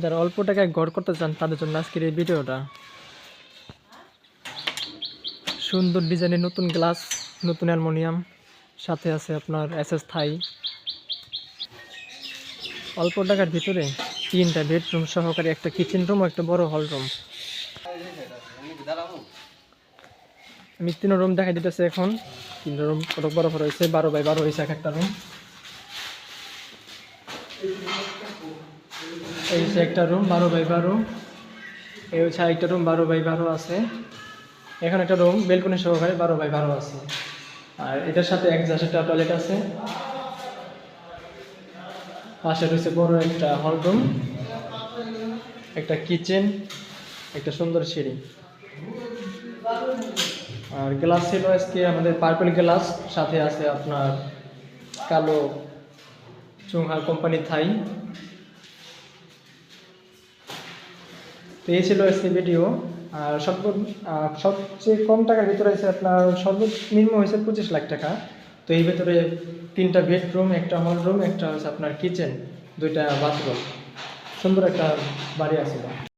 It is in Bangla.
যারা অল্প টাকায় ঘর করতে চান তাদের জন্য আজকের এই ভিডিওটা। সুন্দর ডিজাইনের নতুন গ্লাস, নতুন অ্যালুমিনিয়াম, সাথে আছে আপনার এসএস থাই। অল্প টাকার ভিতরে 3টা বেডরুম সহকারে একটা কিচেন রুম ও একটা বড় হল রুম। আমি 3 রুম দেখাই দিতেছি এখন। 3 রুম কত বড় বড় হয়েছে, 12x12 হয়েছে এক একটা রুম। এই হচ্ছে একটা রুম 12x12, এই হচ্ছে আরেকটা রুম 12x12 আছে। এখানে একটা রুম বেলকনি সহকারে 12x12 আছে। আর এটার সাথে একজাস্ট একটা টয়লেট আছে। পাশে রয়েছে বড় একটা হল রুম, একটা কিচেন, একটা সুন্দর সিঁড়ি। আর গ্লাস ছিল আজকে আমাদের পার্পল গ্লাস, সাথে আছে আপনার কালো চুংহার কোম্পানি থাই। তো এই ছিল আজকে ভিডিও। আর সবচেয়ে কম টাকার ভিতরে আছে আপনার সর্বনিম্ন হয়েছে 25 লাখ টাকা। তো এই ভিতরে 3টা বেডরুম, একটা হল রুম, একটা হচ্ছে আপনার কিচেন, 2টা বাথরুম, সুন্দর একটা বাড়ি আছে।